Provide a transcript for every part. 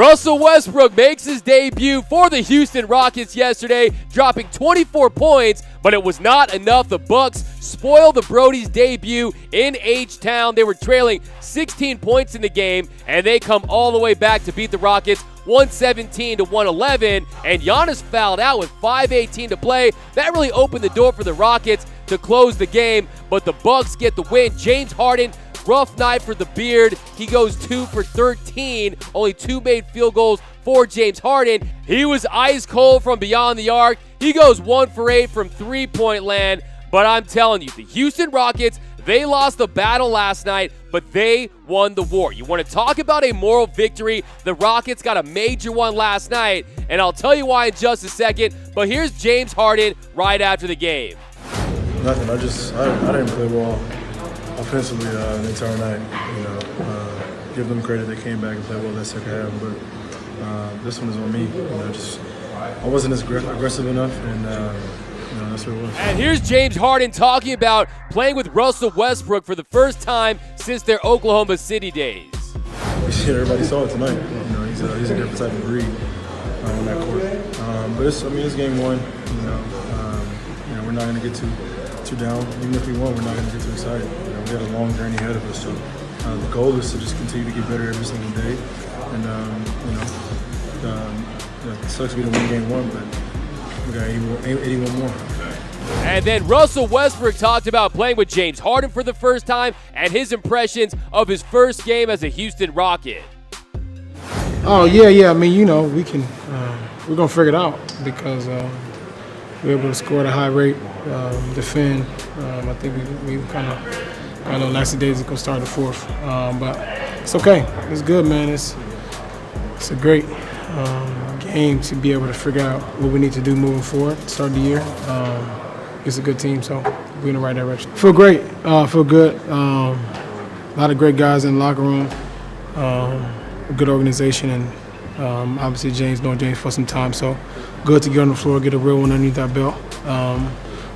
Russell Westbrook makes his debut for the Houston Rockets yesterday, dropping 24 points, but it was not enough. The Bucks spoiled the Brodies' debut in H-Town. They were trailing 16 points in the game, and they come all the way back to beat the Rockets 117 to 111, and Giannis fouled out with 5:18 to play. That really opened the door for the Rockets to close the game, but the Bucks get the win. James Harden, rough night for the Beard. He goes 2 for 13, only 2 made field goals for James Harden. He was ice cold from beyond the arc. He goes 1 for 8 from three-point land, but I'm telling you, the Houston Rockets, they lost the battle last night, but they won the war. You want to talk about a moral victory? The Rockets got a major one last night, and I'll tell you why in just a second, but here's James Harden right after the game. Nothing. I didn't play well offensively the entire night. Give them credit. They came back and played well that second half, but this one is on me. I wasn't as aggressive enough, and that's what it was. And here's James Harden talking about playing with Russell Westbrook for the first time since their Oklahoma City days. Everybody saw it tonight. He's a different type of breed on that court. But it's game one. We're not going to get too down. Even if we won, we're not going to get too excited. We got a long journey ahead of us. So the goal is to just continue to get better every single day. And it sucks to be the win game one, but we got 81 more. And then Russell Westbrook talked about playing with James Harden for the first time and his impressions of his first game as a Houston Rocket. Oh, yeah. We can. We're going to figure it out because we're able to score at a high rate, defend. I think we kind of nicely days to go start the fourth. But it's okay. It's good, man. It's a great game to be able to figure out what we need to do moving forward, start the year. It's a good team, so we're in the right direction. Feel great. Feel good. A lot of great guys in the locker room. A good organization, and obviously James, known James for some time, so good to get on the floor, get a real one underneath our belt.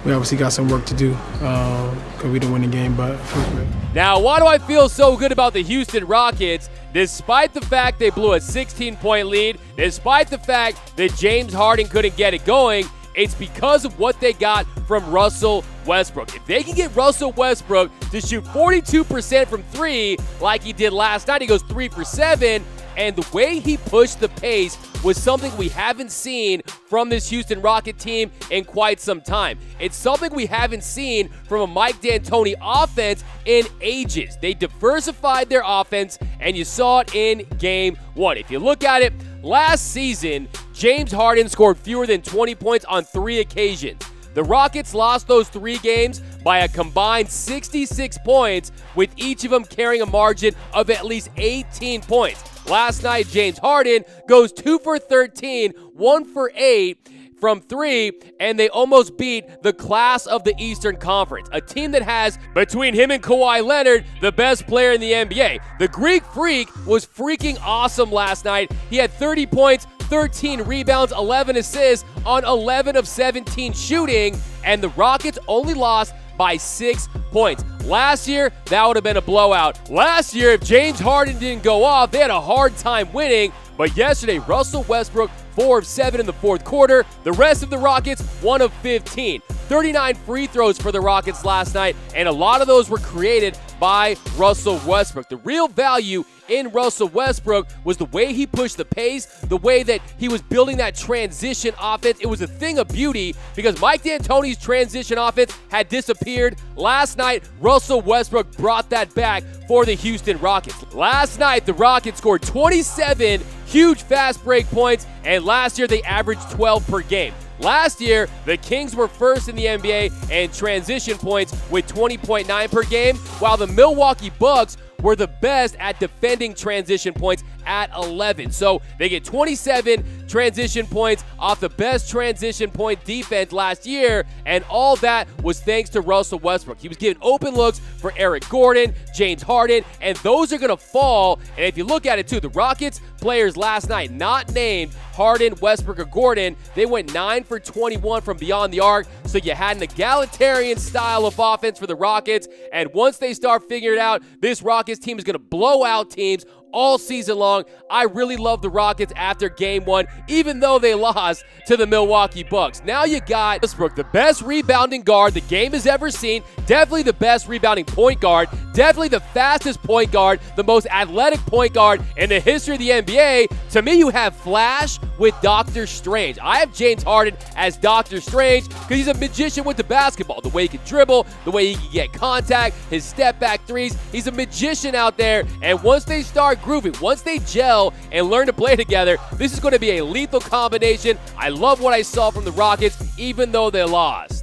We obviously got some work to do because we didn't win the game, but it feels great. Now, why do I feel so good about the Houston Rockets? Despite the fact they blew a 16-point lead, despite the fact that James Harden couldn't get it going, it's because of what they got from Russell Westbrook. If they can get Russell Westbrook to shoot 42% from three like he did last night, he goes 3 for 7, and the way he pushed the pace was something we haven't seen from this Houston Rocket team in quite some time. It's something we haven't seen from a Mike D'Antoni offense in ages. They diversified their offense, and you saw it in Game 1. If you look at it, last season, James Harden scored fewer than 20 points on 3 occasions. The Rockets lost those 3 games by a combined 66 points, with each of them carrying a margin of at least 18 points. Last night, James Harden goes 2 for 13, 1 for 8 from 3, and they almost beat the class of the Eastern Conference, a team that has, between him and Kawhi Leonard, the best player in the NBA. The Greek Freak was freaking awesome last night. He had 30 points, 13 rebounds, 11 assists on 11 of 17 shooting, and the Rockets only lost by 6 points. Last year, that would have been a blowout. Last year, if James Harden didn't go off, they had a hard time winning. But yesterday, Russell Westbrook, 4 of 7 in the fourth quarter. The rest of the Rockets, 1 of 15. 39 free throws for the Rockets last night, and a lot of those were created by Russell Westbrook. The real value in Russell Westbrook was the way he pushed the pace, the way that he was building that transition offense. It was a thing of beauty because Mike D'Antoni's transition offense had disappeared. Last night, Russell Westbrook brought that back for the Houston Rockets. Last night, the Rockets scored 27 huge fast break points, and last year they averaged 12 per game. Last year, the Kings were first in the NBA in transition points with 20.9 per game, while the Milwaukee Bucks were the best at defending transition points at 11. So they get 27 transition points off the best transition point defense last year, and all that was thanks to Russell Westbrook. He was giving open looks for Eric Gordon, James Harden, and those are going to fall. And if you look at it too, the Rockets players last night not named Harden, Westbrook, or Gordon. They went 9 for 21 from beyond the arc, so you had an egalitarian style of offense for the Rockets, and once they start figuring it out, this Rockets team is going to blow out teams all season long. I really love the Rockets after game 1, even though they lost to the Milwaukee Bucks. Now you got Westbrook, the best rebounding guard the game has ever seen, definitely the best rebounding point guard, definitely the fastest point guard, the most athletic point guard in the history of the NBA. To me, you have Flash with Doctor Strange. I have James Harden as Doctor Strange because he's a magician with the basketball. The way he can dribble, the way he can get contact, his step back threes. He's a magician out there, and once they start grooving, once they gel and learn to play together, this is going to be a lethal combination. I love what I saw from the Rockets, even though they lost.